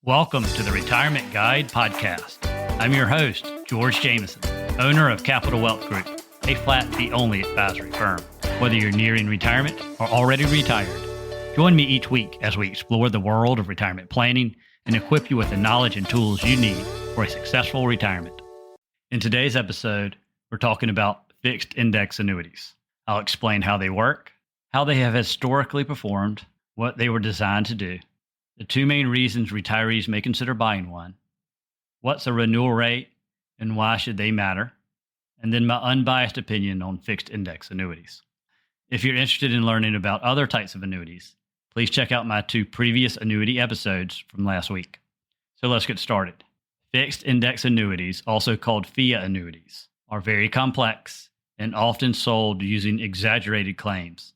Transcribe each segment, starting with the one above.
Welcome to the Retirement Guide Podcast. I'm your host, George Jameson, owner of Capital Wealth Group, a flat fee only advisory firm. Whether you're nearing retirement or already retired, join me each week as we explore the world of retirement planning and equip you with the knowledge and tools you need for a successful retirement. In today's episode, we're talking about fixed index annuities. I'll explain how they work, how they have historically performed, what they were designed to do, the two main reasons retirees may consider buying one, what's a renewal rate and why should they matter, and then my unbiased opinion on fixed index annuities. If you're interested in learning about other types of annuities, please check out my two previous annuity episodes from last week. So let's get started. Fixed index annuities, also called FIA annuities, are very complex and often sold using exaggerated claims.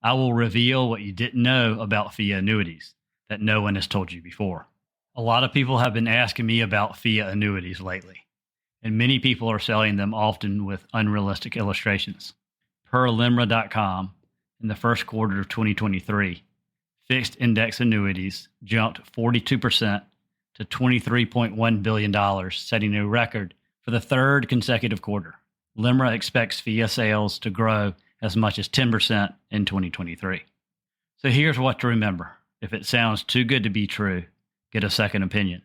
I will reveal what you didn't know about FIA annuities that no one has told you before. A lot of people have been asking me about FIA annuities lately, and many people are selling them often with unrealistic illustrations. Per LIMRA.com, in the first quarter of 2023, fixed index annuities jumped 42% to $23.1 billion, setting a record for the third consecutive quarter. LIMRA expects FIA sales to grow as much as 10% in 2023. So here's what to remember. If it sounds too good to be true, get a second opinion.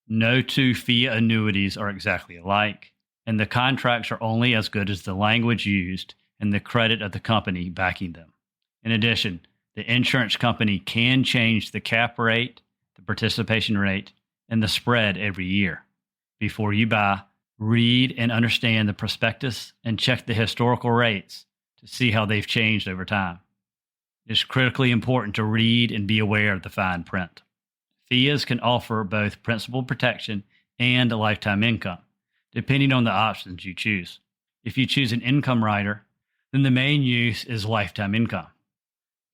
No two FIA annuities are exactly alike, and the contracts are only as good as the language used and the credit of the company backing them. In addition, the insurance company can change the cap rate, the participation rate, and the spread every year. Before you buy, read and understand the prospectus and check the historical rates to see how they've changed over time. It's critically important to read and be aware of the fine print. FIAs can offer both principal protection and a lifetime income, depending on the options you choose. If you choose an income rider, then the main use is lifetime income.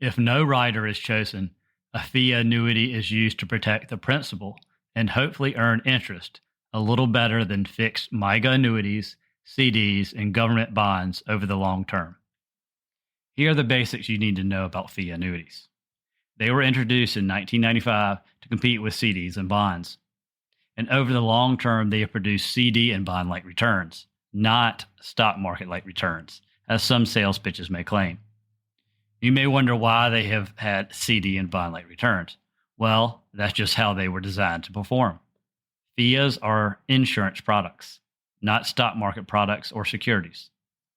If no rider is chosen, a FIA annuity is used to protect the principal and hopefully earn interest a little better than fixed MYGA annuities, CDs, and government bonds over the long term. Here are the basics you need to know about FIA annuities. They were introduced in 1995 to compete with CDs and bonds. And over the long term, they have produced CD and bond-like returns, not stock market-like returns, as some sales pitches may claim. You may wonder why they have had CD and bond-like returns. Well, that's just how they were designed to perform. FIAs are insurance products, not stock market products or securities.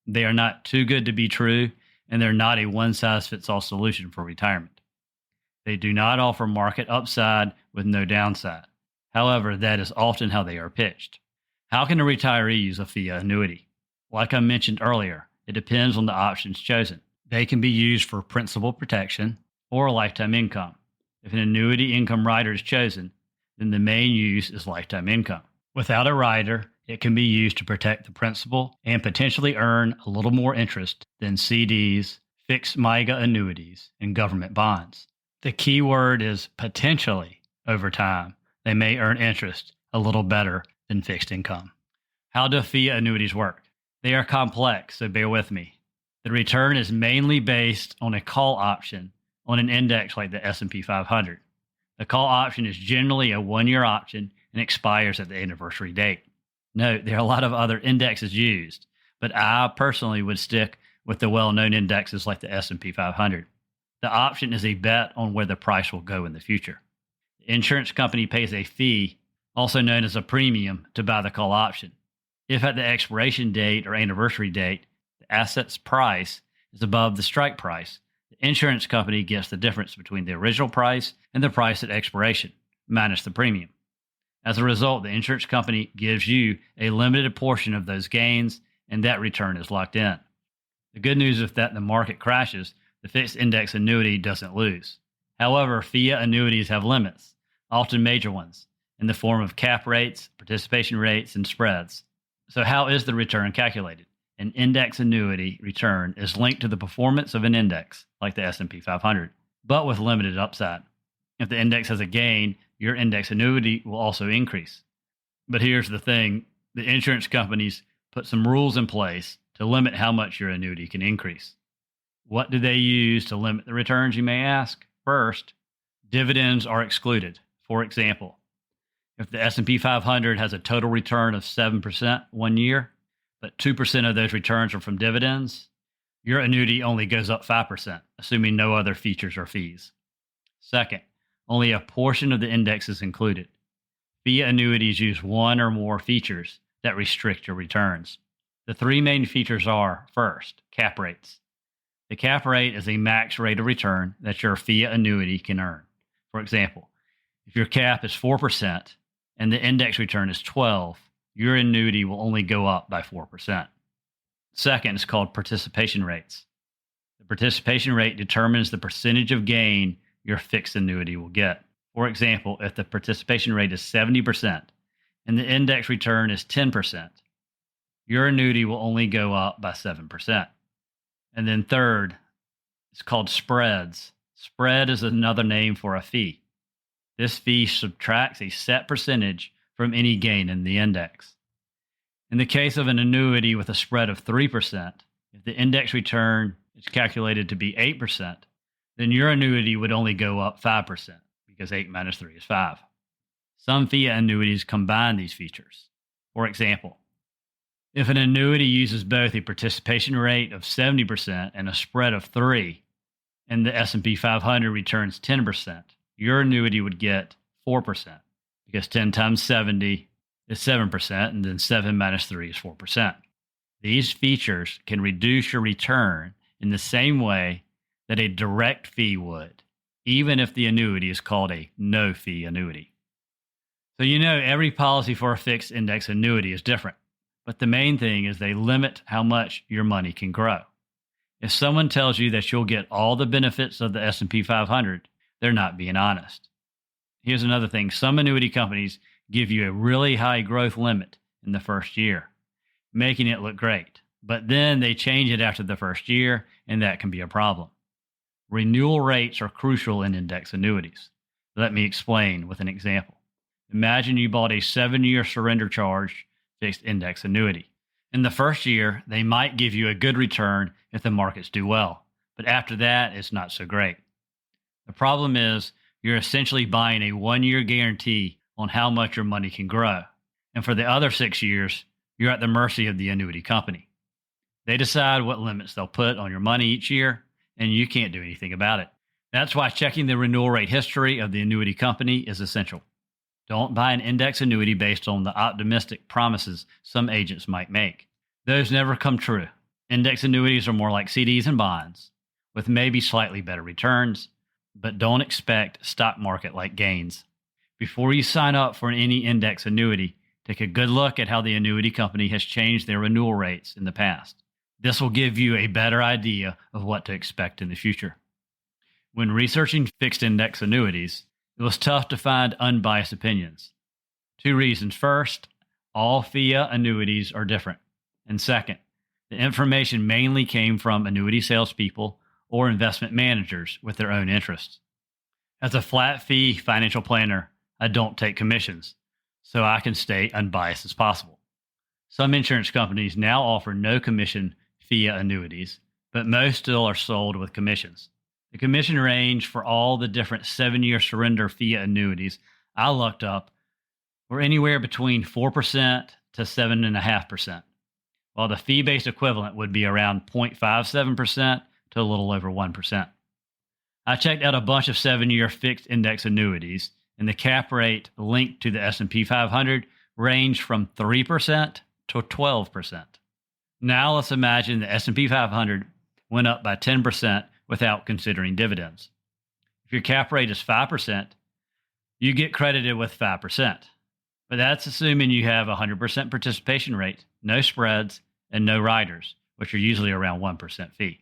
They are not too good to be true, and they're not a one-size-fits-all solution for retirement. They do not offer market upside with no downside. However, that is often how they are pitched. How can a retiree use a FIA annuity? Like I mentioned earlier, it depends on the options chosen. They can be used for principal protection or lifetime income. If an annuity income rider is chosen, then the main use is lifetime income. Without a rider, it can be used to protect the principal and potentially earn a little more interest than CDs, fixed MYGA annuities, and government bonds. The key word is potentially. Over time, they may earn interest a little better than fixed income. How do FIA annuities work? They are complex, so bear with me. The return is mainly based on a call option on an index like the S&P 500. The call option is generally a one-year option and expires at the anniversary date. Note, there are a lot of other indexes used, but I personally would stick with the well-known indexes like the S&P 500. The option is a bet on where the price will go in the future. The insurance company pays a fee, also known as a premium, to buy the call option. If at the expiration date or anniversary date, the asset's price is above the strike price, the insurance company gets the difference between the original price and the price at expiration, minus the premium. As a result, the insurance company gives you a limited portion of those gains, and that return is locked in. The good news is that the market crashes, the fixed index annuity doesn't lose. However, FIA annuities have limits, often major ones, in the form of cap rates, participation rates, and spreads. So how is the return calculated? An index annuity return is linked to the performance of an index, like the S&P 500, but with limited upside. If the index has a gain, your index annuity will also increase. But here's the thing, the insurance companies put some rules in place to limit how much your annuity can increase. What do they use to limit the returns, you may ask? First, dividends are excluded. For example, If the S&P 500 has a total return of 7% one year, but 2% of those returns are from dividends, your annuity only goes up 5%, assuming no other features or fees. Second, only a portion of the index is included. FIA annuities use one or more features that restrict your returns. The three main features are, first, cap rates. The cap rate is a max rate of return that your FIA annuity can earn. For example, if your cap is 4% and the index return is 12%, your annuity will only go up by 4%. Second is called participation rates. The participation rate determines the percentage of gain your fixed annuity will get. For example, if the participation rate is 70% and the index return is 10%, your annuity will only go up by 7%. And then third, it's called spreads. Spread is another name for a fee. This fee subtracts a set percentage from any gain in the index. In the case of an annuity with a spread of 3%, if the index return is calculated to be 8%, then your annuity would only go up 5% because 8 minus 3 is 5. Some FIA annuities combine these features. For example, if an annuity uses both a participation rate of 70% and a spread of 3, and the S&P 500 returns 10%, your annuity would get 4% because 10 times 70 is 7%, and then 7 minus 3 is 4%. These features can reduce your return in the same way that a direct fee would, even if the annuity is called a no-fee annuity. So every policy for a fixed index annuity is different, but the main thing is they limit how much your money can grow. If someone tells you that you'll get all the benefits of the S&P 500, they're not being honest. Here's another thing. Some annuity companies give you a really high growth limit in the first year, making it look great. But then they change it after the first year, and that can be a problem. Renewal rates are crucial in index annuities. Let me explain with an example. Imagine you bought a 7-year surrender charge fixed index annuity. In the first year, they might give you a good return if the markets do well, but after that, it's not so great. The problem is you're essentially buying a 1-year guarantee on how much your money can grow. And for the other 6 years, you're at the mercy of the annuity company. They decide what limits they'll put on your money each year, and you can't do anything about it. That's why checking the renewal rate history of the annuity company is essential. Don't buy an index annuity based on the optimistic promises some agents might make. Those never come true. Index annuities are more like CDs and bonds, with maybe slightly better returns, but don't expect stock market-like gains. Before you sign up for any index annuity, take a good look at how the annuity company has changed their renewal rates in the past. This will give you a better idea of what to expect in the future. When researching fixed index annuities, it was tough to find unbiased opinions. 2 reasons. First, all FIA annuities are different. And second, the information mainly came from annuity salespeople or investment managers with their own interests. As a flat fee financial planner, I don't take commissions, so I can stay unbiased as possible. Some insurance companies now offer no commission FIA annuities, but most still are sold with commissions. The commission range for all the different 7-year surrender FIA annuities I looked up were anywhere between 4% to 7.5%, while the fee-based equivalent would be around 0.57% to a little over 1%. I checked out a bunch of 7-year fixed index annuities, and the cap rate linked to the S&P 500 ranged from 3% to 12%. Now let's imagine the S&P 500 went up by 10% without considering dividends. If your cap rate is 5%, you get credited with 5%. But that's assuming you have a 100% participation rate, no spreads, and no riders, which are usually around 1% fee.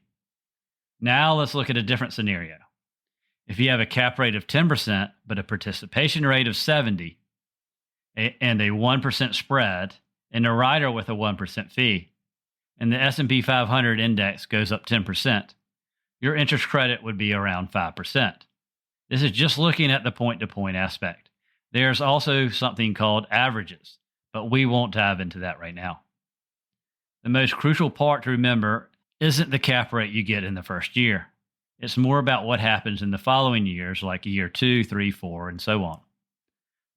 Now let's look at a different scenario. If you have a cap rate of 10%, but a participation rate of 70%, and a 1% spread, and a rider with a 1% fee, and the S&P 500 index goes up 10%, your interest credit would be around 5%. This is just looking at the point-to-point aspect. There's also something called averages, but we won't dive into that right now. The most crucial part to remember isn't the cap rate you get in the first year. It's more about what happens in the following years, like year 2, 3, 4, and so on.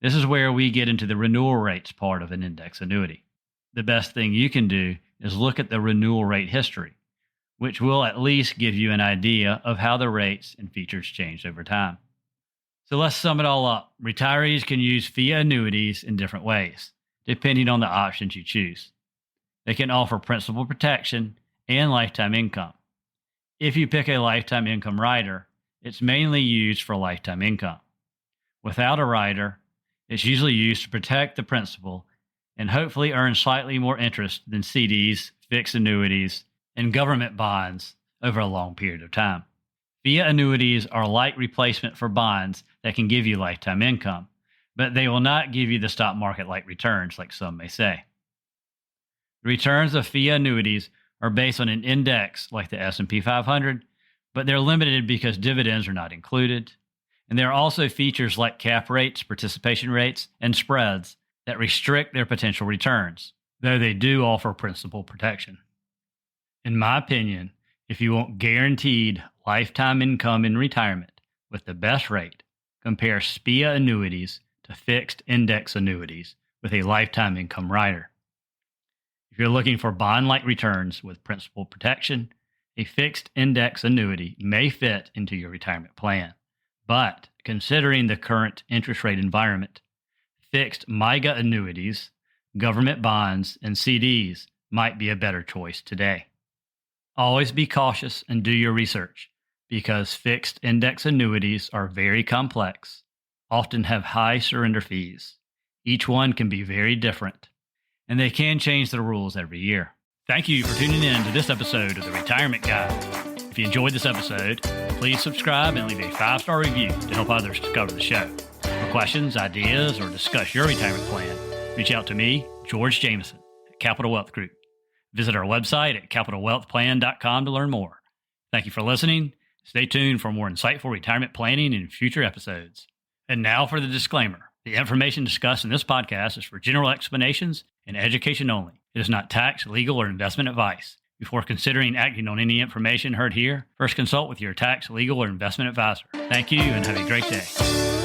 This is where we get into the renewal rates part of an index annuity. The best thing you can do is look at the renewal rate history, which will at least give you an idea of how the rates and features changed over time. So let's sum it all up. Retirees can use FIA annuities in different ways, depending on the options you choose. They can offer principal protection and lifetime income. If you pick a lifetime income rider, it's mainly used for lifetime income. Without a rider, it's usually used to protect the principal and hopefully earn slightly more interest than CDs, fixed annuities, and government bonds over a long period of time. FIA annuities are like replacement for bonds that can give you lifetime income, but they will not give you the stock market-like returns like some may say. The returns of FIA annuities are based on an index like the S&P 500, but they're limited because dividends are not included. And there are also features like cap rates, participation rates, and spreads that restrict their potential returns, though they do offer principal protection. In my opinion, if you want guaranteed lifetime income in retirement with the best rate, compare FIA annuities to fixed index annuities with a lifetime income rider. If you're looking for bond-like returns with principal protection, a fixed index annuity may fit into your retirement plan. But considering the current interest rate environment, fixed MYGA annuities, government bonds, and CDs might be a better choice today. Always be cautious and do your research because fixed index annuities are very complex, often have high surrender fees. Each one can be very different, and they can change the rules every year. Thank you for tuning in to this episode of The Retirement Guide. If you enjoyed this episode, please subscribe and leave a 5-star review to help others discover the show. For questions, ideas, or discuss your retirement plan, reach out to me, George Jameson, at Capital Wealth Group. Visit our website at capitalwealthplan.com to learn more. Thank you for listening. Stay tuned for more insightful retirement planning in future episodes. And now for the disclaimer. The information discussed in this podcast is for general explanations and education only. It is not tax, legal, or investment advice. Before considering acting on any information heard here, first consult with your tax, legal, or investment advisor. Thank you and have a great day.